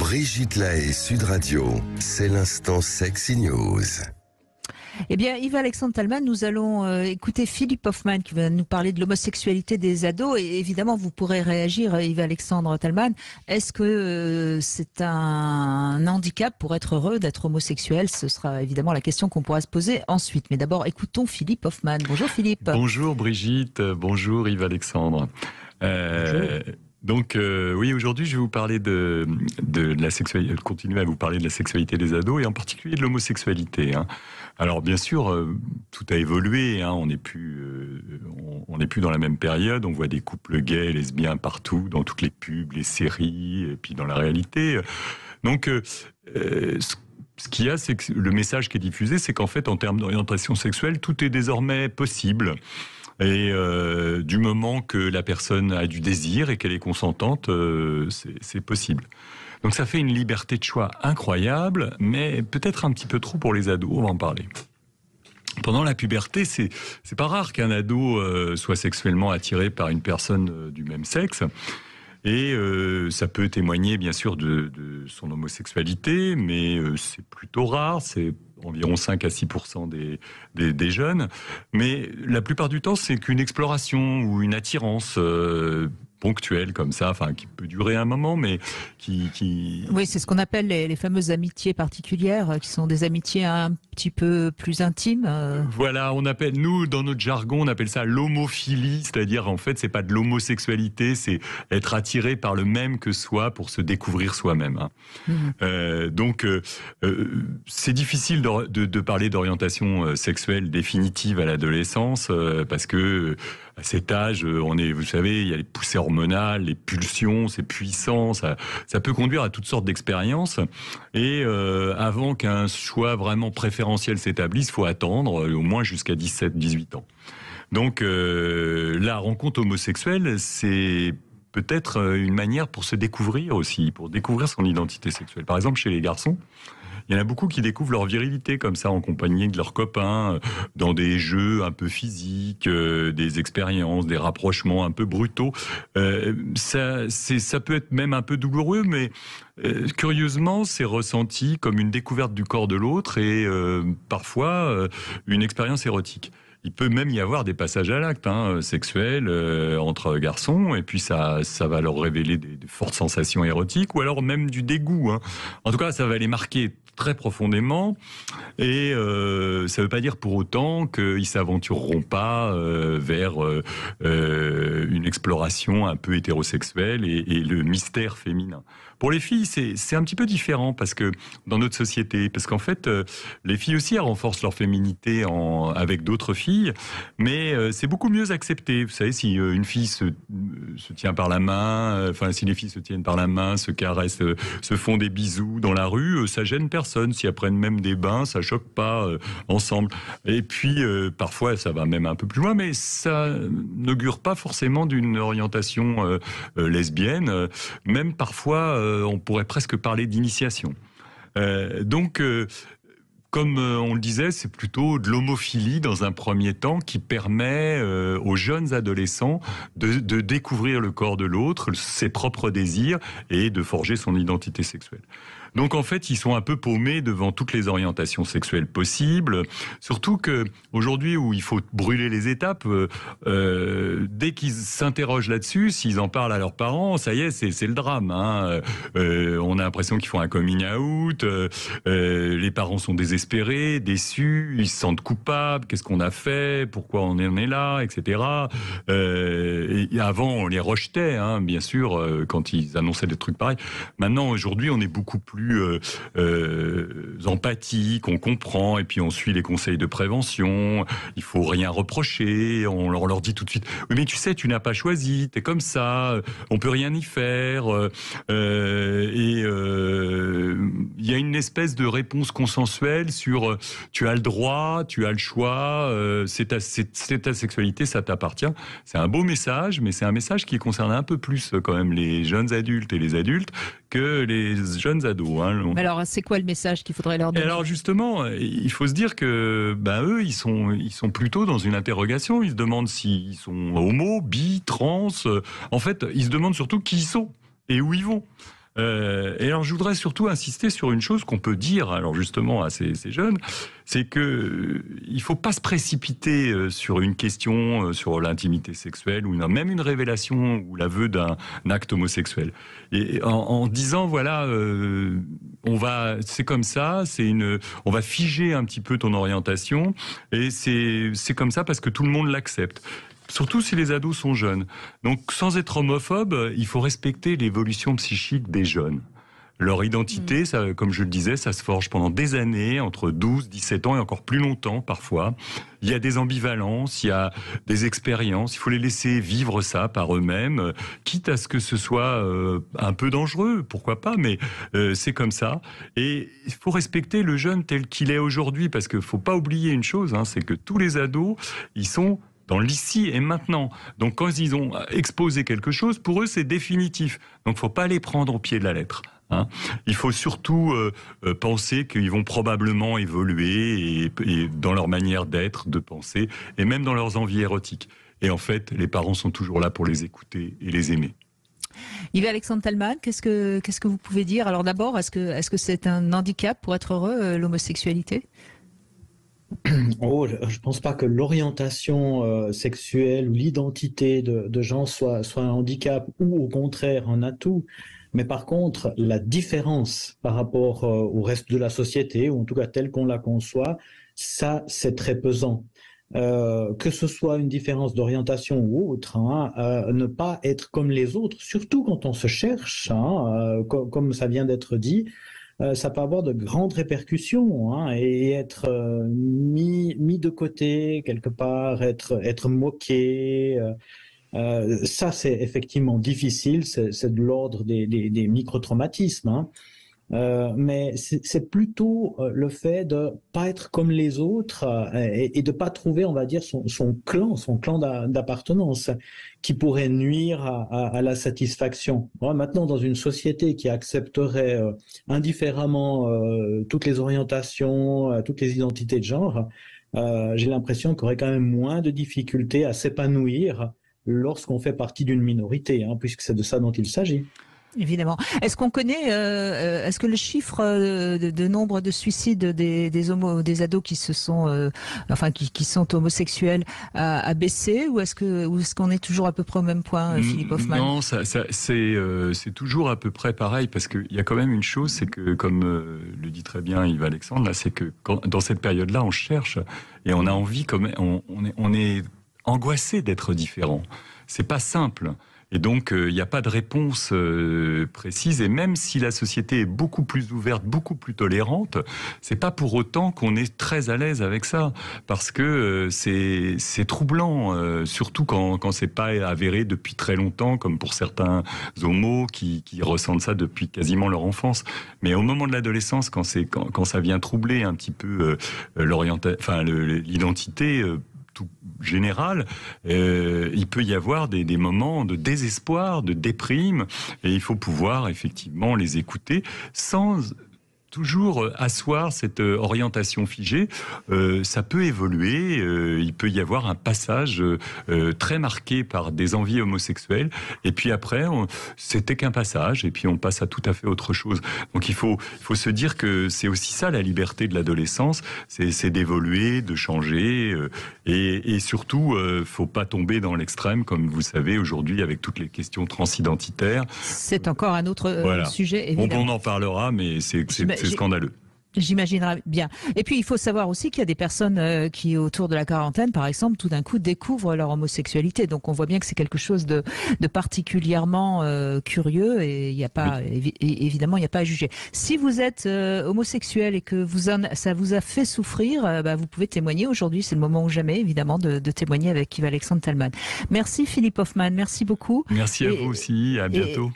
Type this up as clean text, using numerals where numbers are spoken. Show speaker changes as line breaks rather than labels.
Brigitte Lahaie, Sud Radio, c'est l'instant Sexy News.
Eh bien, Yves-Alexandre Talman, nous allons écouter Philippe Hoffman qui va nous parler de l'homosexualité des ados. Et évidemment, vous pourrez réagir, Yves-Alexandre Talman. Est-ce que c'est un handicap pour être heureux d'être homosexuel? Ce sera évidemment la question qu'on pourra se poser ensuite. Mais d'abord, écoutons Philippe Hoffman. Bonjour Philippe.
Bonjour Brigitte, bonjour Yves-Alexandre. Donc oui, aujourd'hui je vais vous parler de la sexualité, continuer à vous parler de la sexualité des ados et en particulier de l'homosexualité. Alors bien sûr, tout a évolué, on n'est plus dans la même période, on voit des couples gays, lesbiens partout, dans toutes les pubs, les séries, et puis dans la réalité. Donc ce qu'il y a, c'est que le message qui est diffusé, c'est qu'en fait, en termes d'orientation sexuelle, tout est désormais possible. Et du moment que la personne a du désir et qu'elle est consentante, c'est possible. Donc ça fait une liberté de choix incroyable, mais peut-être un petit peu trop pour les ados, on va en parler. Pendant la puberté, c'est pas rare qu'un ado soit sexuellement attiré par une personne du même sexe. Et ça peut témoigner bien sûr de son homosexualité, mais c'est plutôt rare, c'est environ 5 à 6% des jeunes. Mais la plupart du temps, c'est qu'une exploration ou une attirance ponctuelle comme ça, enfin qui peut durer un moment, mais qui...
Oui, c'est ce qu'on appelle les fameuses amitiés particulières, qui sont des amitiés un petit peu plus intimes.
Voilà, on appelle, nous, dans notre jargon, on appelle ça l'homophilie, c'est-à-dire en fait, c'est pas de l'homosexualité, c'est être attiré par le même que soi pour se découvrir soi-même. Donc, c'est difficile de parler d'orientation sexuelle définitive à l'adolescence, parce que à cet âge, vous savez, il y a les poussées hormonales, les pulsions, c'est puissant, ça peut conduire à toutes sortes d'expériences. Et avant qu'un choix vraiment préférentiel s'établisse, il faut attendre au moins jusqu'à 17-18 ans. Donc la rencontre homosexuelle, c'est peut-être une manière pour se découvrir aussi, pour découvrir son identité sexuelle. Par exemple, chez les garçons, il y en a beaucoup qui découvrent leur virilité comme ça, en compagnie de leurs copains, dans des jeux un peu physiques, des expériences, des rapprochements un peu brutaux. Ça peut être même un peu douloureux, mais curieusement, c'est ressenti comme une découverte du corps de l'autre et parfois une expérience érotique. Il peut même y avoir des passages à l'acte sexuels entre garçons, et puis ça va leur révéler des fortes sensations érotiques, ou alors même du dégoût. En tout cas, ça va les marquer très profondément, et ça ne veut pas dire pour autant qu'ils s'aventureront pas vers une exploration un peu hétérosexuelle et le mystère féminin. Pour les filles, c'est un petit peu différent, parce que dans notre société, parce qu'en fait, les filles aussi elles renforcent leur féminité avec d'autres filles, mais c'est beaucoup mieux accepté. Vous savez, si une fille se tient par la main, si les filles se tiennent par la main, se caressent, se font des bisous dans la rue, ça gêne personne. Si elles prennent même des bains, ça choque pas ensemble. Et puis, parfois, ça va même un peu plus loin, mais ça n'augure pas forcément d'une orientation lesbienne. Même parfois, on pourrait presque parler d'initiation. Donc, comme on le disait, c'est plutôt de l'homophilie dans un premier temps qui permet aux jeunes adolescents de découvrir le corps de l'autre, ses propres désirs et de forger son identité sexuelle. Donc en fait, ils sont un peu paumés devant toutes les orientations sexuelles possibles, surtout que aujourd'hui où il faut brûler les étapes, dès qu'ils s'interrogent là-dessus, s'ils en parlent à leurs parents, ça y est, c'est le drame. On a l'impression qu'ils font un coming out, les parents sont désespérés, déçus, ils se sentent coupables, qu'est-ce qu'on a fait, pourquoi on en est là, etc. Et avant, on les rejetait, bien sûr, quand ils annonçaient des trucs pareils. Maintenant, aujourd'hui, on est beaucoup plus empathique, on comprend, et puis on suit les conseils de prévention, il faut rien reprocher, on leur dit tout de suite « Oui, mais tu sais, tu n'as pas choisi, t'es comme ça, on peut rien y faire. » Il y a une espèce de réponse consensuelle sur « Tu as le droit, tu as le choix, c'est ta sexualité, ça t'appartient. » C'est un beau message, mais c'est un message qui concerne un peu plus quand même les jeunes adultes et les adultes que les jeunes ados.
Mais alors, c'est quoi le message qu'il faudrait leur donner?
Et alors justement, il faut se dire que eux, ils sont plutôt dans une interrogation. Ils se demandent s'ils sont homo, bi, trans. En fait, ils se demandent surtout qui ils sont et où ils vont. Et alors, je voudrais surtout insister sur une chose qu'on peut dire, alors justement à ces jeunes, c'est que il faut pas se précipiter sur une question sur l'intimité sexuelle ou même une révélation ou l'aveu d'un acte homosexuel. Et en disant voilà, c'est comme ça, on va figer un petit peu ton orientation et c'est comme ça parce que tout le monde l'accepte. Surtout si les ados sont jeunes. Donc, sans être homophobe, il faut respecter l'évolution psychique des jeunes. Leur identité, ça, comme je le disais, ça se forge pendant des années, entre 12, 17 ans et encore plus longtemps parfois. Il y a des ambivalences, il y a des expériences. Il faut les laisser vivre ça par eux-mêmes, quitte à ce que ce soit un peu dangereux, pourquoi pas, mais c'est comme ça. Et il faut respecter le jeune tel qu'il est aujourd'hui, parce qu'il ne faut pas oublier une chose, c'est que tous les ados, ils sont dans l'ici et maintenant. Donc quand ils ont exposé quelque chose, pour eux c'est définitif. Donc il ne faut pas les prendre au pied de la lettre. Il faut surtout penser qu'ils vont probablement évoluer et dans leur manière d'être, de penser, et même dans leurs envies érotiques. Et en fait, les parents sont toujours là pour les écouter et les aimer.
Yves-Alexandre Talman, qu'est-ce que vous pouvez dire? Alors d'abord, est-ce que c'est un handicap pour être heureux, l'homosexualité?
Je pense pas que l'orientation sexuelle ou l'identité de gens soit un handicap ou au contraire un atout. Mais par contre, la différence par rapport au reste de la société, ou en tout cas telle qu'on la conçoit, ça, c'est très pesant. Que ce soit une différence d'orientation ou autre, ne pas être comme les autres, surtout quand on se cherche, comme ça vient d'être dit, ça peut avoir de grandes répercussions et être mis de côté quelque part, être moqué. Ça, c'est effectivement difficile, c'est de l'ordre des micro-traumatismes. Mais c'est plutôt le fait de pas être comme les autres et de pas trouver, on va dire, son clan d'appartenance qui pourrait nuire à la satisfaction. Maintenant, dans une société qui accepterait indifféremment toutes les orientations, toutes les identités de genre, j'ai l'impression qu'il y aurait quand même moins de difficultés à s'épanouir lorsqu'on fait partie d'une minorité, puisque c'est de ça dont il s'agit.
Évidemment. Est-ce qu'on connaît, est-ce que le chiffre de nombre de suicides des ados qui se sont, qui sont homosexuels a baissé, ou est-ce qu'on est toujours à peu près au même point, Philippe Hoffman?
Non, c'est toujours à peu près pareil, parce qu'il y a quand même une chose, c'est que, comme le dit très bien Yves-Alexandre, là, c'est que dans cette période-là, on cherche et on a envie, on est angoissé d'être différent. C'est pas simple. Et donc, il n'y a pas de réponse précise. Et même si la société est beaucoup plus ouverte, beaucoup plus tolérante, c'est pas pour autant qu'on est très à l'aise avec ça. Parce que c'est troublant, surtout quand c'est pas avéré depuis très longtemps, comme pour certains homos qui ressentent ça depuis quasiment leur enfance. Mais au moment de l'adolescence, quand ça vient troubler un petit peu l'identité tout général, il peut y avoir des moments de désespoir, de déprime, et il faut pouvoir effectivement les écouter sans toujours asseoir cette orientation figée. Ça peut évoluer, il peut y avoir un passage très marqué par des envies homosexuelles, et puis après, c'était qu'un passage, et puis on passe à tout à fait autre chose. Donc il faut se dire que c'est aussi ça la liberté de l'adolescence, c'est d'évoluer, de changer, et surtout, faut pas tomber dans l'extrême, comme vous savez aujourd'hui avec toutes les questions transidentitaires.
C'est encore un autre sujet, évidemment.
On en parlera, mais c'est scandaleux.
J'imaginerais bien. Et puis, il faut savoir aussi qu'il y a des personnes qui, autour de la quarantaine, par exemple, tout d'un coup, découvrent leur homosexualité. Donc, on voit bien que c'est quelque chose de particulièrement curieux, et il n'y a pas, évidemment, il n'y a pas à juger. Si vous êtes homosexuel et que ça vous a fait souffrir, vous pouvez témoigner aujourd'hui. C'est le moment ou jamais, évidemment, de témoigner avec Yves-Alexandre Talman. Merci Philippe Hoffman. Merci beaucoup.
Merci à vous aussi. À bientôt.